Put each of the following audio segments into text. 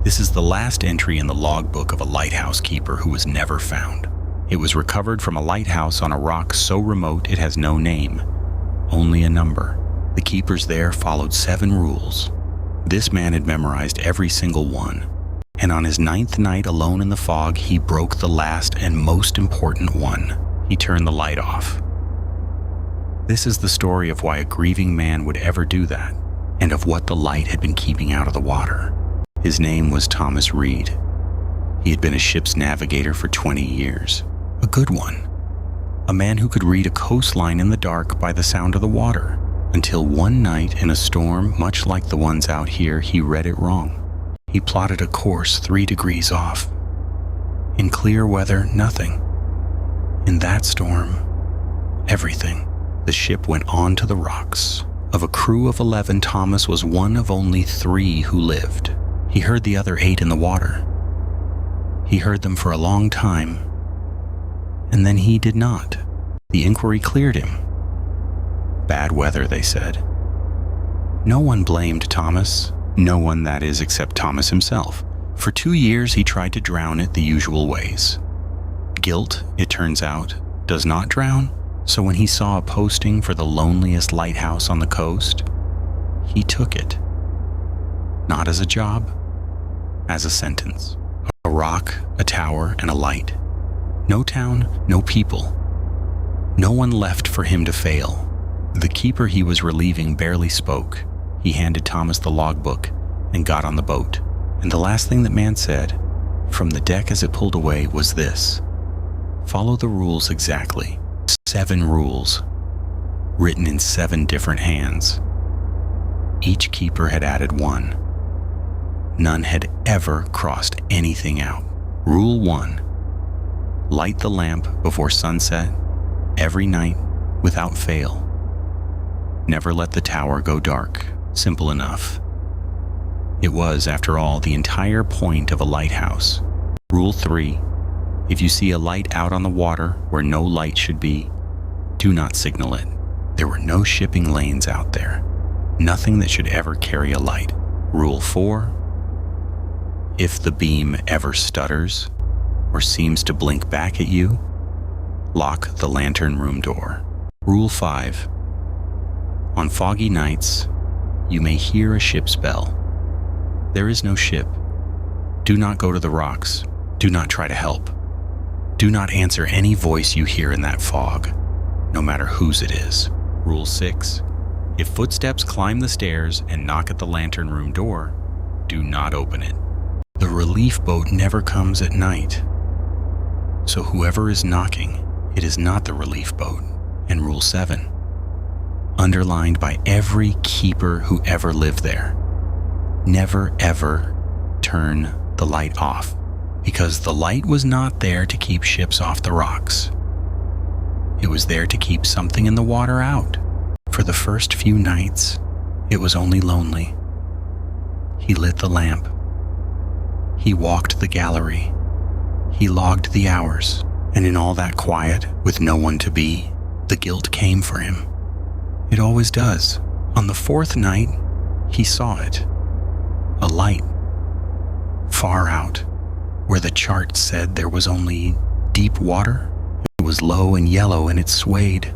This is the last entry in the logbook of a lighthouse keeper who was never found. It was recovered from a lighthouse on a rock so remote it has no name, only a number. The keepers there followed 7 rules. This man had memorized every single one, and on his 9th night alone in the fog, he broke the last and most important one. He turned the light off. This is the story of why a grieving man would ever do that, and of what the light had been keeping out of the water. His name was Thomas Reed. He had been a ship's navigator for 20 years. A good one. A man who could read a coastline in the dark by the sound of the water. Until one night in a storm, much like the ones out here, he read it wrong. He plotted a course 3 degrees off. In clear weather, nothing. In that storm, everything. The ship went on to the rocks. Of a crew of 11, Thomas was one of only 3 who lived. He heard the other 8 in the water. He heard them for a long time, and then he did not. The inquiry cleared him. Bad weather, they said. No one blamed Thomas. No one, that is, except Thomas himself. For 2 years, he tried to drown it the usual ways. Guilt, it turns out, does not drown. So when he saw a posting for the loneliest lighthouse on the coast, he took it. Not as a job, as a sentence. A rock, a tower, and a light. No town, no people. No one left for him to fail. The keeper he was relieving barely spoke. He handed Thomas the logbook and got on the boat. And the last thing that man said, from the deck as it pulled away, was this: follow the rules exactly. 7 rules, written in 7 different hands. Each keeper had added 1. None had ever crossed anything out. Rule 1. Light the lamp before sunset, every night, without fail. Never let the tower go dark. Simple enough. It was, after all, the entire point of a lighthouse. Rule 3. If you see a light out on the water where no light should be, do not signal it. There were no shipping lanes out there. Nothing that should ever carry a light. Rule 4. If the beam ever stutters or seems to blink back at you, lock the lantern room door. Rule 5. On foggy nights, you may hear a ship's bell. There is no ship. Do not go to the rocks. Do not try to help. Do not answer any voice you hear in that fog, no matter whose it is. Rule 6. If footsteps climb the stairs and knock at the lantern room door, do not open it. The relief boat never comes at night. So whoever is knocking, it is not the relief boat. And Rule 7. Underlined by every keeper who ever lived there. Never ever turn the light off, because the light was not there to keep ships off the rocks. It was there to keep something in the water out. For the first few nights, it was only lonely. He lit the lamp. He walked the gallery. He logged the hours, and in all that quiet, with no one to be, the guilt came for him. It always does. On the 4th night, he saw it. A light. Far out, where the chart said there was only deep water. It was low and yellow, and it swayed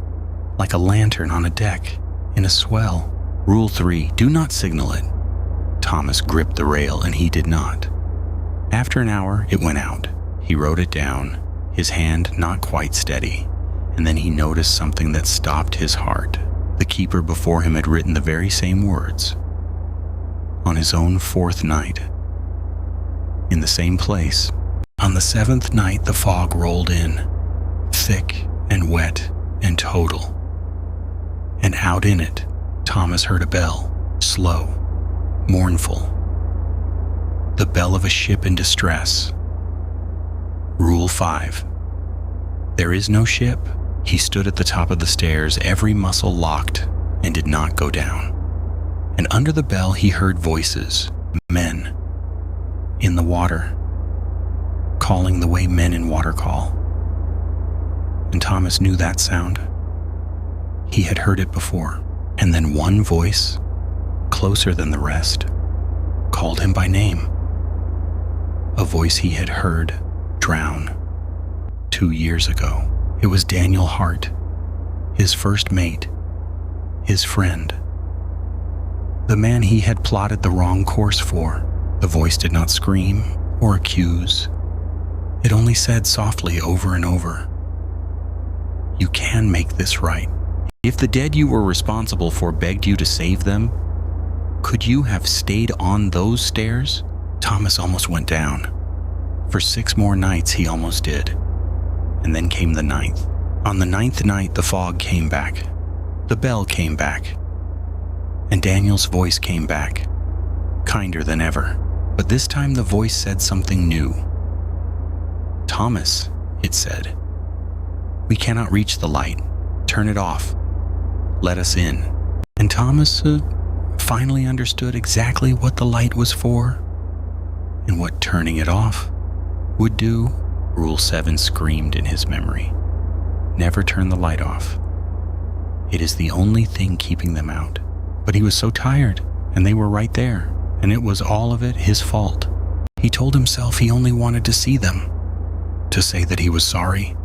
like a lantern on a deck in a swell. Rule 3. Do not signal it. Thomas gripped the rail, and he did not. After an hour, it went out. He wrote it down, his hand not quite steady, and then he noticed something that stopped his heart. The keeper before him had written the very same words. On his own 4th night. In the same place. On the 7th night, the fog rolled in, thick and wet and total. And out in it, Thomas heard a bell, slow, mournful. The bell of a ship in distress. Rule 5. There is no ship. He stood at the top of the stairs, every muscle locked, and did not go down. And under the bell he heard voices, men, in the water, calling the way men in water call. And Thomas knew that sound. He had heard it before, and then one voice, closer than the rest, called him by name. voice he had heard drown 2 years ago. It was Daniel Hart, his first mate, his friend, the man he had plotted the wrong course for. The voice did not scream or accuse. It only said softly over and over, "You can make this right. If the dead you were responsible for begged you to save them, could you have stayed on those stairs?" Thomas almost went down. For 6 more nights he almost did. And then came the 9th. On the 9th night, the fog came back. The bell came back. And Daniel's voice came back, kinder than ever. But this time the voice said something new. "Thomas," it said, "we cannot reach the light. Turn it off. Let us in." And Thomas finally understood exactly what the light was for and what turning it off would do. Rule 7 screamed in his memory. Never turn the light off. It is the only thing keeping them out. But he was so tired, and they were right there, and it was all of it his fault. He told himself he only wanted to see them, to say that he was sorry.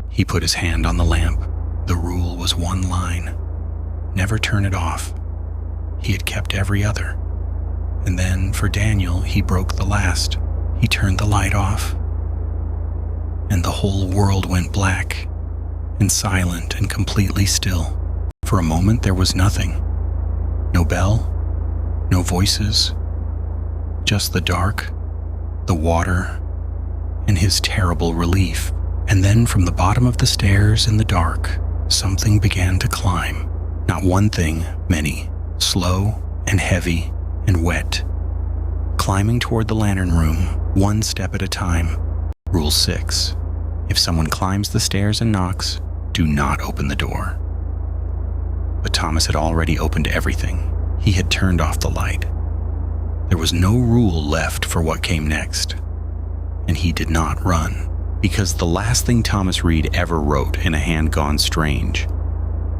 He put his hand on the lamp. The rule was one line: never turn it off. He had kept every other. And then, for Daniel, he broke the last. He turned the light off. And the whole world went black and silent and completely still. For a moment, there was nothing. No bell, no voices, just the dark, the water, and his terrible relief. And then from the bottom of the stairs in the dark, something began to climb. Not one thing, many, slow and heavy and wet. Climbing toward the lantern room, one step at a time. Rule 6. If someone climbs the stairs and knocks, do not open the door. But Thomas had already opened everything. He had turned off the light. There was no rule left for what came next. And he did not run, because the last thing Thomas Reed ever wrote in A Hand Gone Strange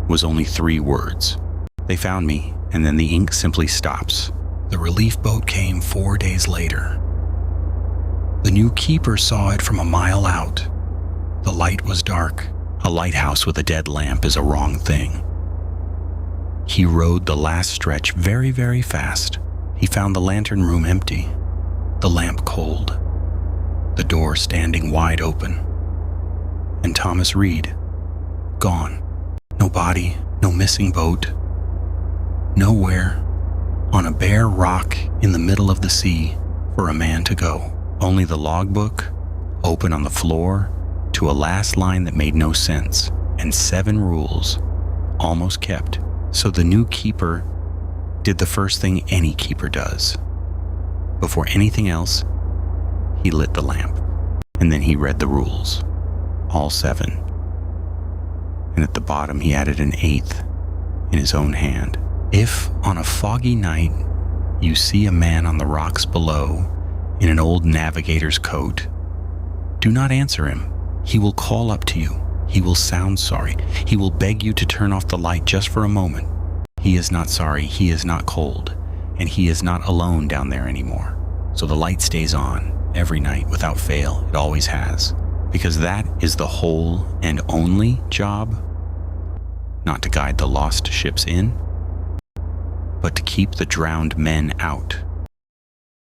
was only 3 words. They found me, and then the ink simply stops. The relief boat came 4 days later. The new keeper saw it from a mile out. The light was dark. A lighthouse with a dead lamp is a wrong thing. He rowed the last stretch very, very fast. He found the lantern room empty, the lamp cold, the door standing wide open. And Thomas Reed, gone. No body, no missing boat. Nowhere, on a bare rock in the middle of the sea, for a man to go. Only the logbook, open on the floor, to a last line that made no sense, and 7 rules, almost kept. So the new keeper did the first thing any keeper does. Before anything else, he lit the lamp, and then he read the rules, all 7. And at the bottom he added an 8th in his own hand. If on a foggy night you see a man on the rocks below in an old navigator's coat, do not answer him. He will call up to you. He will sound sorry. He will beg you to turn off the light just for a moment. He is not sorry. He is not cold. And he is not alone down there anymore. So the light stays on every night without fail. It always has. Because that is the whole and only job. Not to guide the lost ships in, but to keep the drowned men out.